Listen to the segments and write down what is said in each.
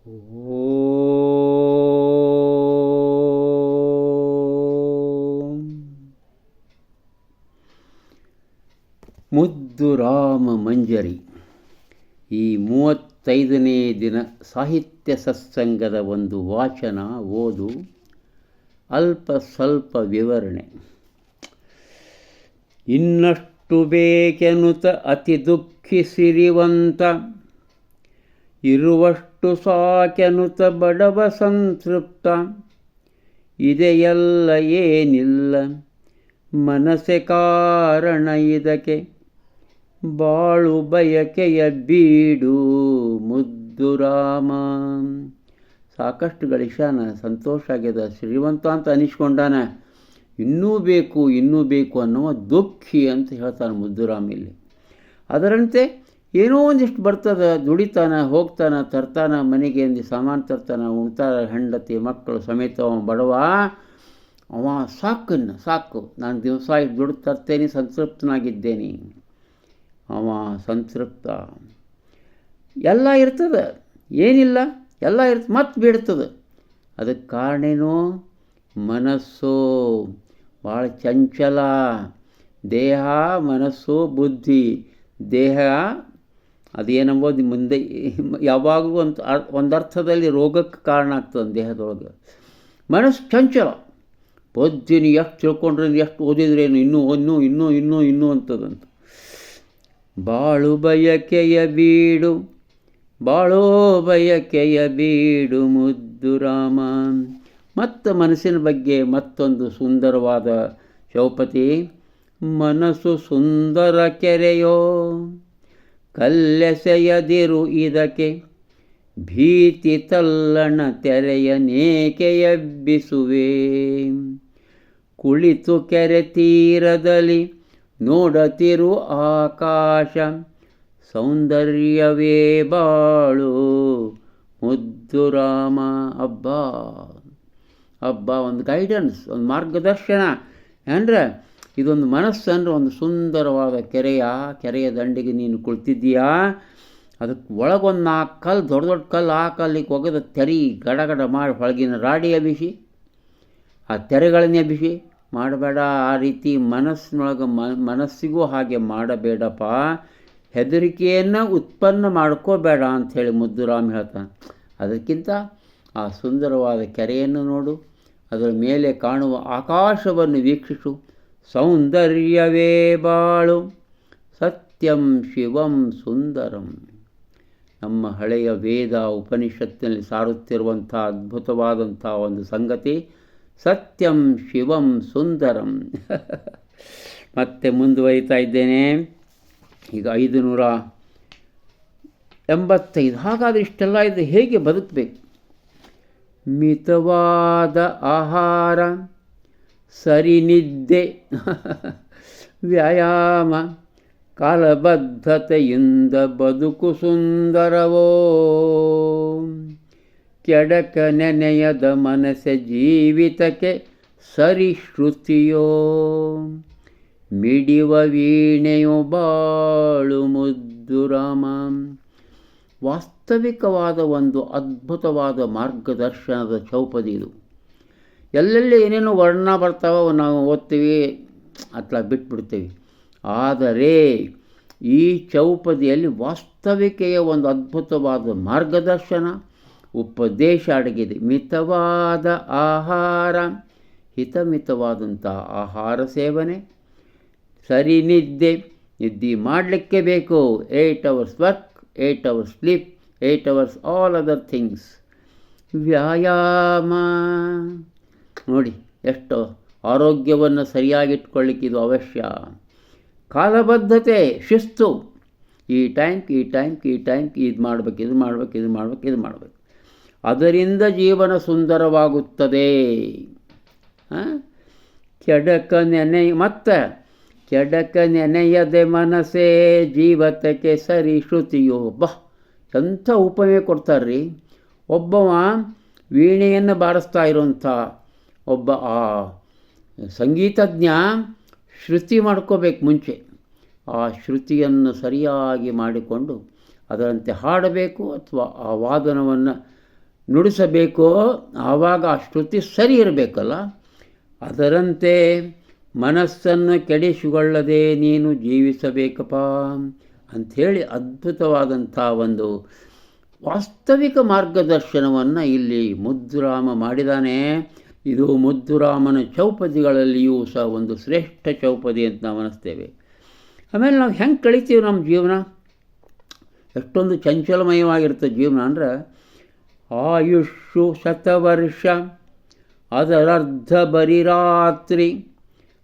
ಓಂ ಮುದ್ದು ರಾಮ ಮಂಜರಿ. ಈ 35ನೇ ದಿನ ಸಾಹಿತ್ಯ ಸತ್ಸಂಗದ ಒಂದು ವಾಚನ, ಓದು, ಅಲ್ಪ ಸ್ವಲ್ಪ ವಿವರಣೆ. ಇನ್ನಷ್ಟು ಬೇಕೆನುತ ಅತಿ ದುಃಖಿಸಿರಿವಂತ, ಇರುವಷ್ಟು ಸಾಕೆನುತ ಬಡವ ಸಂತೃಪ್ತ. ಇದೆಯಲ್ಲ ಏನಿಲ್ಲ ಮನಸ್ಸೆ ಕಾರಣ ಇದಕ್ಕೆ, ಬಾಳು ಬಯಕೆಯ ಬೀಡು ಮುದ್ದು ರಾಮ. ಸಾಕಷ್ಟು ಗಳಿಸ್ಯಾನ, ಸಂತೋಷ ಆಗ್ಯದ, ಶ್ರೀಮಂತ ಅಂತ ಅನಿಸ್ಕೊಂಡಾನ. ಇನ್ನೂ ಬೇಕು ಅನ್ನುವ ದುಃಖಿ ಅಂತ ಹೇಳ್ತಾನೆ ಮುದ್ದುರಾಮ ಇಲ್ಲಿ. ಅದರಂತೆ ಏನೋ ಒಂದಿಷ್ಟು ಬರ್ತದೆ, ದುಡಿತಾನ, ಹೋಗ್ತಾನ, ತರ್ತಾನ, ಮನೆಗೆ ಒಂದು ಸಾಮಾನು ತರ್ತಾನ, ಉಣ್ತಾರ, ಹೆಂಡತಿ ಮಕ್ಕಳು ಸಮೇತ ಅವ ಬಡವ. ಅವ ಸಾಕು, ನಾನು ದಿವಸ ದುಡ್ಡು ತರ್ತೇನೆ, ಸಂತೃಪ್ತನಾಗಿದ್ದೇನೆ. ಅವ ಸಂತೃಪ್ತ. ಎಲ್ಲ ಇರ್ತದೆ, ಏನಿಲ್ಲ, ಎಲ್ಲ ಇರ್ತದೆ, ಮತ್ತೆ ಬಿಡ್ತದೆ. ಅದಕ್ಕೆ ಕಾರಣೇನು? ಮನಸ್ಸು ಭಾಳ ಚಂಚಲ. ದೇಹ, ಮನಸ್ಸು, ಬುದ್ಧಿ. ದೇಹ ಅದೇನಂಬೋದು ಮುಂದೆ ಯಾವಾಗಲೂ ಒಂದರ್ಥದಲ್ಲಿ ರೋಗಕ್ಕೆ ಕಾರಣ ಆಗ್ತದೆ ದೇಹದೊಳಗೆ. ಮನಸ್ಸು ಚಂಚಲ. ಬುದ್ಧಿನ ಎಷ್ಟು ತಿಳ್ಕೊಂಡ್ರೆ, ಎಷ್ಟು ಓದಿದ್ರೇನು, ಇನ್ನೂ ಅಂತದಂತ. ಬಾಳು ಬಯಕೆಯ ಬೀಡು, ಬಾಳೋ ಬಯಕೆಯ ಬೀಡು ಮುದ್ದು ರಾಮ. ಮತ್ತು ಮನಸ್ಸಿನ ಬಗ್ಗೆ ಮತ್ತೊಂದು ಸುಂದರವಾದ ಚೌಪತಿ. ಮನಸ್ಸು ಸುಂದರ ಕೆರೆಯೋ, ಕಲ್ಲೆಸೆಯದಿರು ಇದಕ್ಕೆ, ಭೀತಿ ತಲ್ಲಣ ತೆರೆಯನೇಕೆ ಎಬ್ಬಿಸುವೆ. ಕುಳಿತು ಕೆರೆ ತೀರದಲ್ಲಿ ನೋಡತಿರು ಆಕಾಶ, ಸೌಂದರ್ಯವೇ ಬಾಳು ಮುದ್ದು ರಾಮ. ಹಬ್ಬ ಒಂದು ಗೈಡೆನ್ಸ್, ಒಂದು ಮಾರ್ಗದರ್ಶನ. ಅಂದರೆ ಇದೊಂದು ಮನಸ್ಸು ಅಂದರೆ ಒಂದು ಸುಂದರವಾದ ಕೆರೆಯ ದಂಡಿಗೆ ನೀನು ಕುಳಿತಿದ್ದೀಯಾ. ಅದಕ್ಕೆ ಒಳಗೊಂದು 4 ಕಲ್ಲು, ದೊಡ್ಡ ಕಲ್ಲು, ಆ ಕಲ್ಲಿಗೆ ಒಗೆದ ತೆರೆ ಗಡಗಡ ಮಾಡಿ ಹೊಳಗಿನ ರಾಡಿ ಎಬ್ಬಿಸಿ, ಆ ತೆರೆಗಳನ್ನೇ ಎಬ್ಬಿಸಿ ಮಾಡಬೇಡ. ಆ ರೀತಿ ಮನಸ್ಸಿಗೂ ಹಾಗೆ ಮಾಡಬೇಡಪ್ಪ. ಹೆದರಿಕೆಯನ್ನು ಉತ್ಪನ್ನ ಮಾಡ್ಕೋಬೇಡ ಅಂಥೇಳಿ ಮುದ್ದುರಾಮ ಹೇಳ್ತಾನೆ. ಅದಕ್ಕಿಂತ ಆ ಸುಂದರವಾದ ಕೆರೆಯನ್ನು ನೋಡು, ಅದರ ಮೇಲೆ ಕಾಣುವ ಆಕಾಶವನ್ನು ವೀಕ್ಷಿಸು. ಸೌಂದರ್ಯವೇ ಬಾಳು, ಸತ್ಯಂ ಶಿವಂ ಸುಂದರಂ. ನಮ್ಮ ಹಳೆಯ ವೇದ ಉಪನಿಷತ್ತಿನಲ್ಲಿ ಸಾರುತ್ತಿರುವಂಥ ಅದ್ಭುತವಾದಂಥ ಒಂದು ಸಂಗತಿ, ಸತ್ಯಂ ಶಿವಂ ಸುಂದರಂ. ಮತ್ತೆ ಮುಂದುವರಿತಾ ಇದ್ದೇನೆ. ಈಗ 585. ಹಾಗಾದರೆ ಇಷ್ಟೆಲ್ಲ ಇದು ಹೇಗೆ ಬದುಕಬೇಕು? ಮಿತವಾದ ಆಹಾರ, ಸರಿ ನಿದ್ದೆ, ವ್ಯಾಯಾಮ, ಕಾಲಬದ್ಧತೆಯಿಂದ ಬದುಕು ಸುಂದರವೋ. ಕೆಡಕ ನೆನೆಯದ ಮನಸ್ಸೆ ಜೀವಿತಕ್ಕೆ ಸರಿ ಶ್ರುತಿಯೋ. ಮಿಡಿವ ವೀಣೆಯೋ ಬಾಳು ಮುದ್ದು ರಾಮ. ವಾಸ್ತವಿಕವಾದ ಒಂದು ಅದ್ಭುತವಾದ ಮಾರ್ಗದರ್ಶನದ ಚೌಪದಿ ಇದು. ಎಲ್ಲೆಲ್ಲಿ ಏನೇನೋ ವರ್ಣ ಬರ್ತಾವೋ ನಾವು ಓದ್ತೀವಿ, ಅಥವಾ ಬಿಟ್ಬಿಡ್ತೀವಿ. ಆದರೆ ಈ ಚೌಪದಿಯಲ್ಲಿ ವಾಸ್ತವಿಕೆಯ ಒಂದು ಅದ್ಭುತವಾದ ಮಾರ್ಗದರ್ಶನ, ಉಪದೇಶ ಅಡಗಿದೆ. ಮಿತವಾದ ಆಹಾರ, ಹಿತಮಿತವಾದಂಥ ಆಹಾರ ಸೇವನೆ, ಸರಿ ನಿದ್ದೆ ಮಾಡಲಿಕ್ಕೆ ಬೇಕು. 8 hours work, 8 hours sleep, 8 hours all other things. ವ್ಯಾಯಾಮ ನೋಡಿ, ಎಷ್ಟು ಆರೋಗ್ಯವನ್ನು ಸರಿಯಾಗಿಟ್ಕೊಳ್ಳಿಕ್ಕೆ ಇದು ಅವಶ್ಯ. ಕಾಲಬದ್ಧತೆ, ಶಿಸ್ತು. ಈ ಟೈಮ್ಗೆ ಇದು ಮಾಡಬೇಕು. ಅದರಿಂದ ಜೀವನ ಸುಂದರವಾಗುತ್ತದೆ. ಕೆಡಕ ನೆನೆಯದೆ ಮನಸ್ಸೇ ಜೀವತಕ್ಕೆ ಸರಿ ಶ್ರುತಿಯೋ. ಎಂಥ ಉಪಮೆ ಕೊಡ್ತಾರ್ರಿ. ಒಬ್ಬವ ವೀಣೆಯನ್ನು ಬಾರಿಸ್ತಾ ಇರುವಂಥ ಒಬ್ಬ ಆ ಸಂಗೀತಜ್ಞ ಶ್ರುತಿ ಮಾಡ್ಕೋಬೇಕು ಮುಂಚೆ. ಆ ಶ್ರುತಿಯನ್ನು ಸರಿಯಾಗಿ ಮಾಡಿಕೊಂಡು ಅದರಂತೆ ಹಾಡಬೇಕು, ಅಥವಾ ಆ ವಾದನವನ್ನು ನುಡಿಸಬೇಕೋ ಆವಾಗ ಆ ಶ್ರುತಿ ಸರಿ ಇರಬೇಕಲ್ಲ. ಅದರಂತೆ ಮನಸ್ಸನ್ನು ಕೆಡಿಸಿಕೊಳ್ಳದೆ ನೀನು ಜೀವಿಸಬೇಕಪ್ಪ ಅಂಥೇಳಿ ಅದ್ಭುತವಾದಂಥ ಒಂದು ವಾಸ್ತವಿಕ ಮಾರ್ಗದರ್ಶನವನ್ನು ಇಲ್ಲಿ ಮುದ್ದುರಾಮ ಮಾಡಿದ್ದಾನೆ. ಇದು ಮುದ್ದುರಾಮನ ಚೌಪದಿಗಳಲ್ಲಿಯೂ ಸಹ ಒಂದು ಶ್ರೇಷ್ಠ ಚೌಪದಿ ಅಂತ ನಾವು ಅನ್ನಿಸ್ತೇವೆ. ಆಮೇಲೆ ನಾವು ಹೆಂಗೆ ಕಳಿತೀವಿ ನಮ್ಮ ಜೀವನ, ಎಷ್ಟೊಂದು ಚಂಚಲಮಯವಾಗಿರ್ತದೆ ಜೀವನ ಅಂದರೆ, ಆಯುಷ್ಯು ಶತವರ್ಷ ಅದರರ್ಧ ಬರೀ ರಾತ್ರಿ,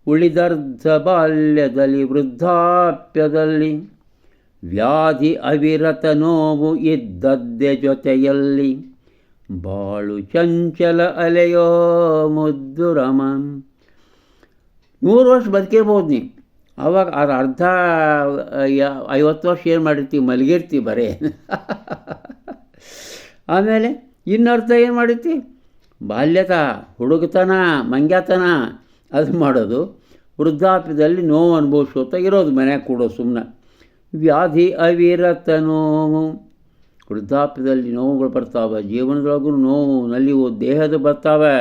ಉಳಿದರ್ಧ ಬಾಲ್ಯದಲ್ಲಿ ವೃದ್ಧಾಪ್ಯದಲ್ಲಿ, ವ್ಯಾಧಿ ಅವಿರತ ನೋವು ಇದ್ದದ್ದೇ ಜೊತೆಯಲ್ಲಿ, ಬಾಳು ಚಂಚಲ ಅಲೆಯೋ ಮುದ್ದುರಾಮ. 100 ವರ್ಷ ಬದುಕಿರ್ಬೋದು ನೀ, ಆವಾಗ ಅದು ಅರ್ಧ 50 ವರ್ಷ ಏನು ಮಾಡಿರ್ತೀವಿ, ಮಲಗಿರ್ತೀವಿ ಬರೇ. ಆಮೇಲೆ ಇನ್ನರ್ಥ ಏನು ಮಾಡಿರ್ತೀವಿ, ಬಾಲ್ಯತ ಹುಡುಗತನ ಮಂಗ್ಯಾತನ ಅದು ಮಾಡೋದು, ವೃದ್ಧಾಪ್ಯದಲ್ಲಿ ನೋವು ಅನುಭವಿಸೋತ ಇರೋದು, ಮನ್ಯಾಗ ಕೂಡೋದು ಸುಮ್ಮನೆ. ವ್ಯಾಧಿ ಅವಿರತ ನೋವು, ವೃದ್ಧಾಪ್ಯದಲ್ಲಿ ನೋವುಗಳು ಬರ್ತಾವೆ, ಜೀವನದೊಳಗೂ ನೋವು ನಲಿವು ದೇಹದ ಬರ್ತಾವೆ.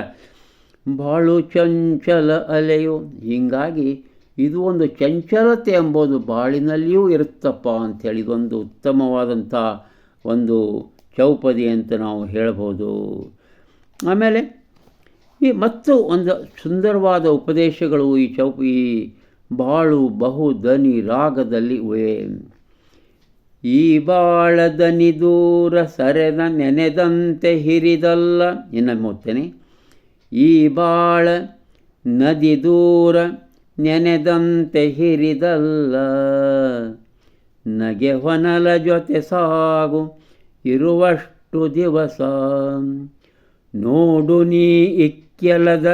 ಬಾಳು ಚಂಚಲ ಅಲೆಯು, ಹೀಗಾಗಿ ಇದು ಒಂದು ಚಂಚಲತೆ ಎಂಬುದು ಬಾಳಿನಲ್ಲಿಯೂ ಇರುತ್ತಪ್ಪ ಅಂಥೇಳಿ ಇದೊಂದು ಉತ್ತಮವಾದಂಥ ಒಂದು ಚೌಪದಿ ಅಂತ ನಾವು ಹೇಳ್ಬೋದು. ಆಮೇಲೆ ಮತ್ತು ಒಂದು ಸುಂದರವಾದ ಉಪದೇಶಗಳು ಈ ಬಾಳು ಬಹು ದನಿ ರಾಗದಲ್ಲಿ ಇವೆ. ಈ ಬಾಳ ದನಿ ದೂರ ಸರೆದ ನೆನೆದಂತೆ ಹಿರಿದಲ್ಲ. ಇನ್ನೊಮ್ಮೆ ಓದ್ತೇನೆ. ಈ ಬಾಳ ನದಿ ದೂರ ನೆನೆದಂತೆ ಹಿರಿದಲ್ಲ, ನಗೆ ಹೊನಲ ಜೊತೆ ಸಾಗು ಇರುವಷ್ಟು ದಿವಸ, ನೋಡು ನೀ ಇಕ್ಕೆಲದ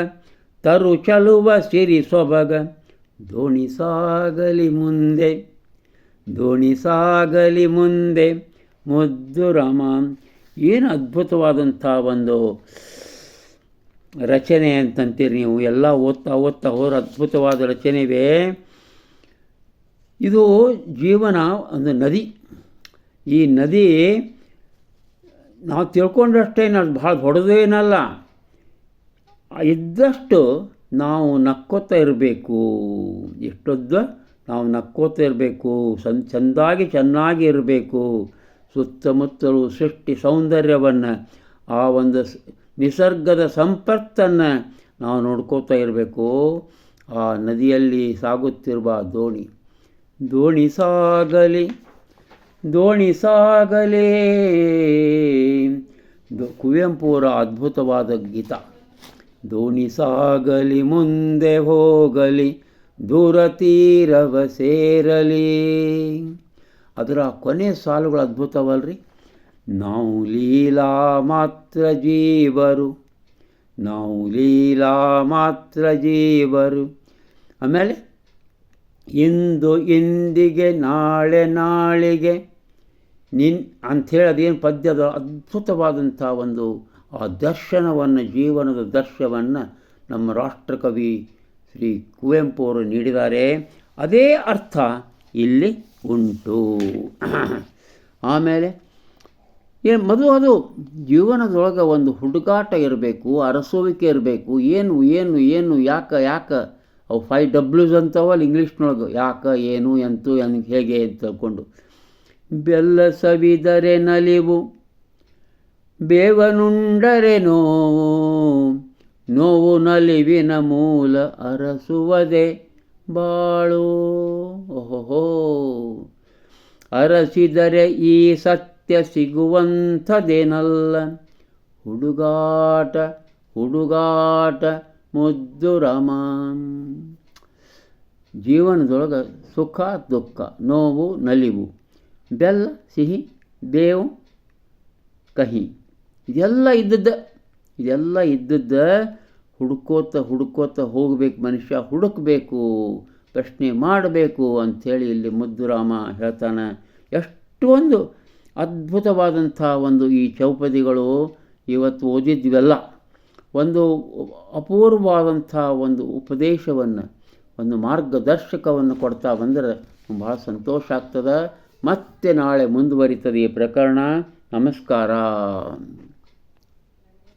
ತರು ಚಲುವ ಸಿರಿ ಸೊಬಗ, ದೋಣಿ ಸಾಗಲಿ ಮುಂದೆ ದೋಣಿ ಸಾಗಲಿ ಮುಂದೆ ಮುದ್ದುರಾಮ. ಏನು ಅದ್ಭುತವಾದಂಥ ಒಂದು ರಚನೆ ಅಂತಂತೀರಿ ನೀವು. ಎಲ್ಲ ಓದ್ತಾ ಹೋದ್ರೆ ಅದ್ಭುತವಾದ ರಚನೆ ಇವೆ. ಇದು ಜೀವನ ಒಂದು ನದಿ. ಈ ನದಿ ನಾವು ತಿಳ್ಕೊಂಡಷ್ಟೇ ನಾವು ಭಾಳ ದೊಡ್ಡದೇನಲ್ಲ, ಇದ್ದಷ್ಟು ನಾವು ನಕ್ಕೋತಾ ಇರಬೇಕು. ಎಷ್ಟೊದ್ದು ನಾವು ನಕ್ಕೋತಾ ಇರಬೇಕು, ಚೆನ್ನಾಗಿ ಇರಬೇಕು. ಸುತ್ತಮುತ್ತಲು ಸೃಷ್ಟಿ ಸೌಂದರ್ಯವನ್ನು, ಆ ಒಂದು ನಿಸರ್ಗದ ಸಂಪತ್ತನ್ನು ನಾವು ನೋಡ್ಕೋತಾ ಇರಬೇಕು. ಆ ನದಿಯಲ್ಲಿ ಸಾಗುತ್ತಿರುವ ದೋಣಿ ಸಾಗಲಿ ದೋಣಿ ಸಾಗಲೇ. ಕುವೆಂಪುರ ಅದ್ಭುತವಾದ ಗೀತ. ದೋಣಿ ಸಾಗಲಿ ಮುಂದೆ ಹೋಗಲಿ ದೂರ ತೀರವ ಸೇರಲಿ. ಅದರ ಕೊನೆ ಸಾಲುಗಳು ಅದ್ಭುತವಲ್ರಿ. ನಾವು ಲೀಲಾ ಮಾತ್ರ ಜೀವರು, ನಾವು ಲೀಲಾ ಮಾತ್ರ ಜೀವರು. ಆಮೇಲೆ ಇಂದು ಇಂದಿಗೆ ನಾಳೆ ನಾಳಿಗೆ ಅಂಥೇಳಿ ಅದೇನು ಪದ್ಯದ ಅದ್ಭುತವಾದಂಥ ಒಂದು ಆ ದರ್ಶನವನ್ನು, ಜೀವನದ ದರ್ಶನವನ್ನು ನಮ್ಮ ರಾಷ್ಟ್ರಕವಿ ಶ್ರೀ ಕುವೆಂಪು ಅವರು ನೀಡಿದ್ದಾರೆ. ಅದೇ ಅರ್ಥ ಇಲ್ಲಿ ಉಂಟು. ಆಮೇಲೆ ಅದು ಜೀವನದೊಳಗೆ ಒಂದು ಹುಡುಗಾಟ ಇರಬೇಕು, ಅರಸೋವಿಕೆ ಇರಬೇಕು. ಏನು ಏನು ಏನು ಯಾಕೆ ಅವು 5 Ws ಅಂತವಲ್ಲ ಇಂಗ್ಲೀಷ್ನೊಳಗೆ. ಯಾಕೆ, ಏನು, ಎಂತು, ಹೇಗೆ ಅಂತ ತಿಳ್ಕೊಂಡು. ಬೆಲ್ಲ ಸವಿದರೆ ನಲಿವು, ಬೇವನುಂಡರೆ ನೋವು, ನೋವು ನಲಿವಿನ ಮೂಲ ಅರಸುವುದೇ ಬಾಳು. ಓಹೋ, ಅರಸಿದರೆ ಈ ಸತ್ಯ ಸಿಗುವಂಥದ್ದೇನಲ್ಲ, ಹುಡುಗಾಟ ಹುಡುಗಾಟ ಮುದ್ದುರಾಮ. ಜೀವನದೊಳಗೆ ಸುಖ ದುಃಖ, ನೋವು ನಲಿವು, ಬೆಲ್ಲ ಸಿಹಿ, ಬೇವು ಕಹಿ, ಇದೆಲ್ಲ ಇದ್ದದ್ದು ಹುಡುಕೋತ ಹೋಗಬೇಕು. ಮನುಷ್ಯ ಹುಡುಕಬೇಕು, ಪ್ರಶ್ನೆ ಮಾಡಬೇಕು ಅಂಥೇಳಿ ಇಲ್ಲಿ ಮುದ್ದುರಾಮ ಹೇಳ್ತಾನೆ. ಎಷ್ಟೊಂದು ಅದ್ಭುತವಾದಂಥ ಒಂದು ಈ ಚೌಪದಿಗಳು ಇವತ್ತು ಓದಿದ್ವೆಲ್ಲ ಒಂದು ಅಪೂರ್ವವಾದಂಥ ಒಂದು ಉಪದೇಶವನ್ನು, ಒಂದು ಮಾರ್ಗದರ್ಶಕವನ್ನು ಕೊಡ್ತಾ ಬಂದರೆ ಭಾಳ ಸಂತೋಷ ಆಗ್ತದೆ. ಮತ್ತೆ ನಾಳೆ ಮುಂದುವರಿತದೆ ಈ ಪ್ರಕರಣ. ನಮಸ್ಕಾರ.